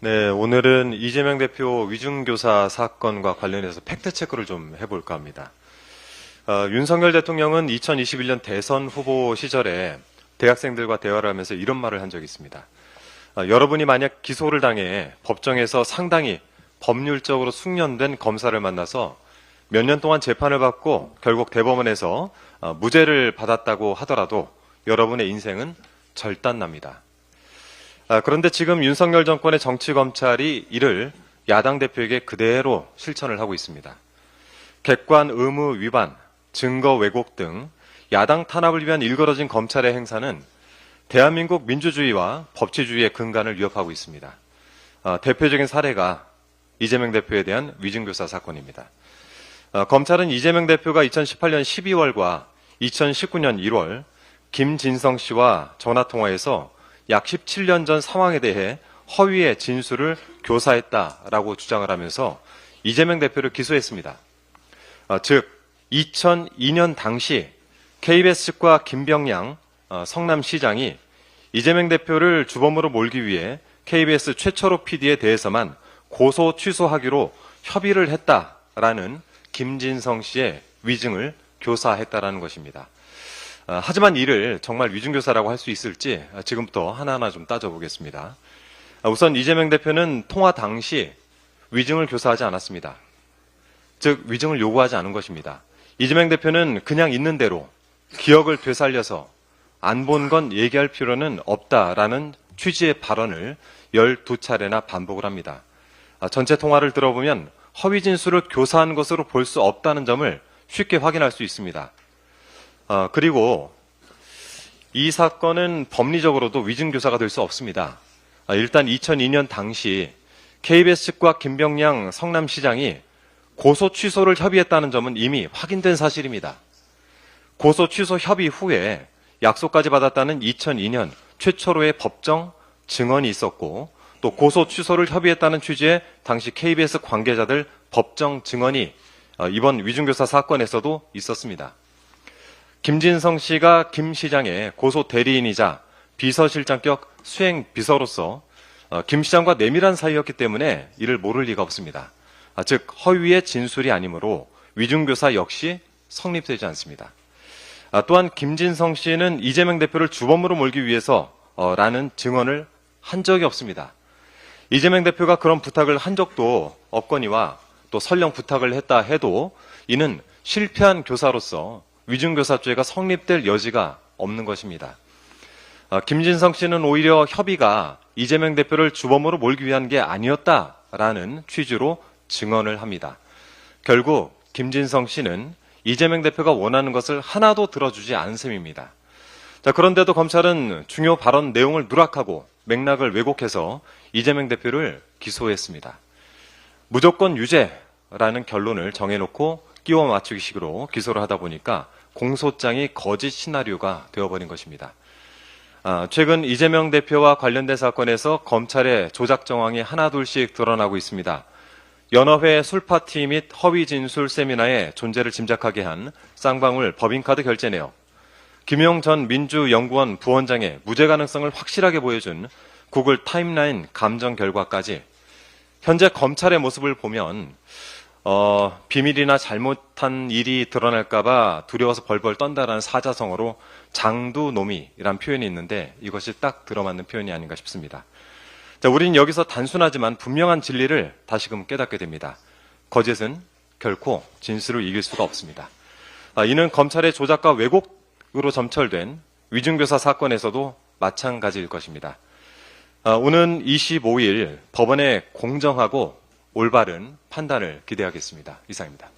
네, 오늘은 이재명 대표 위중교사 사건과 관련해서 팩트체크를 좀 해볼까 합니다. 윤석열 대통령은 2021년 대선 후보 시절에 대학생들과 대화를 하면서 이런 말을 한 적이 있습니다. 여러분이 만약 기소를 당해 법정에서 상당히 법률적으로 숙련된 검사를 만나서 몇 년 동안 재판을 받고 결국 대법원에서 무죄를 받았다고 하더라도 여러분의 인생은 절단납니다. 그런데 지금 윤석열 정권의 정치검찰이 이를 야당 대표에게 그대로 실천을 하고 있습니다. 객관 의무 위반, 증거 왜곡 등 야당 탄압을 위한 일그러진 검찰의 행사는 대한민국 민주주의와 법치주의의 근간을 위협하고 있습니다. 대표적인 사례가 이재명 대표에 대한 위중교사 사건입니다. 검찰은 이재명 대표가 2018년 12월과 2019년 1월 김진성 씨와 전화통화에서 약 17년 전 상황에 대해 허위의 진술을 교사했다라고 주장을 하면서 이재명 대표를 기소했습니다. 즉 2002년 당시 KBS 측과 김병량 성남시장이 이재명 대표를 주범으로 몰기 위해 KBS 최철호 PD에 대해서만 고소 취소하기로 협의를 했다라는 김진성 씨의 위증을 교사했다라는 것입니다. 하지만 이를 정말 위중교사라고 할 수 있을지 지금부터 하나하나 좀 따져보겠습니다. 우선 이재명 대표는 통화 당시 위증을 교사하지 않았습니다. 즉 위증을 요구하지 않은 것입니다. 이재명 대표는 그냥 있는 대로 기억을 되살려서 안 본 건 얘기할 필요는 없다라는 취지의 발언을 12차례나 반복을 합니다. 전체 통화를 들어보면 허위 진술을 교사한 것으로 볼 수 없다는 점을 쉽게 확인할 수 있습니다. 그리고 이 사건은 법리적으로도 위증교사가 될 수 없습니다. 일단 2002년 당시 KBS 측과 김병량 성남시장이 고소 취소를 협의했다는 점은 이미 확인된 사실입니다. 고소 취소 협의 후에 약속까지 받았다는 2002년 최초로의 법정 증언이 있었고 또 고소 취소를 협의했다는 취지의 당시 KBS 관계자들 법정 증언이 이번 위중교사 사건에서도 있었습니다. 김진성 씨가 김 시장의 고소 대리인이자 비서실장격 수행 비서로서 김 시장과 내밀한 사이였기 때문에 이를 모를 리가 없습니다. 즉 허위의 진술이 아니므로 위중교사 역시 성립되지 않습니다. 또한 김진성 씨는 이재명 대표를 주범으로 몰기 위해서 라는 증언을 한 적이 없습니다. 이재명 대표가 그런 부탁을 한 적도 없거니와 또 설령 부탁을 했다 해도 이는 실패한 교사로서 위중교사죄가 성립될 여지가 없는 것입니다. 김진성 씨는 오히려 협의가 이재명 대표를 주범으로 몰기 위한 게 아니었다라는 취지로 증언을 합니다. 결국 김진성 씨는 이재명 대표가 원하는 것을 하나도 들어주지 않은 셈입니다. 그런데도 검찰은 중요 발언 내용을 누락하고 맥락을 왜곡해서 이재명 대표를 기소했습니다. 무조건 유죄라는 결론을 정해놓고 끼워 맞추기식으로 기소를 하다 보니까 공소장이 거짓 시나리오가 되어버린 것입니다. 최근 이재명 대표와 관련된 사건에서 검찰의 조작 정황이 하나둘씩 드러나고 있습니다. 연어회 술파티 및 허위 진술 세미나의 존재를 짐작하게 한 쌍방울 법인카드 결제 내역, 김용 전 민주연구원 부원장의 무죄 가능성을 확실하게 보여준 구글 타임라인 감정 결과까지 현재 검찰의 모습을 보면 비밀이나 잘못한 일이 드러날까봐 두려워서 벌벌 떤다라는 사자성어로 장두노미라는 표현이 있는데 이것이 딱 들어맞는 표현이 아닌가 싶습니다. 우리는 여기서 단순하지만 분명한 진리를 다시금 깨닫게 됩니다. 거짓은 결코 진술을 이길 수가 없습니다. 이는 검찰의 조작과 왜곡으로 점철된 위중교사 사건에서도 마찬가지일 것입니다. 오는 25일 법원의 공정하고 올바른 판단을 기대하겠습니다. 이상입니다.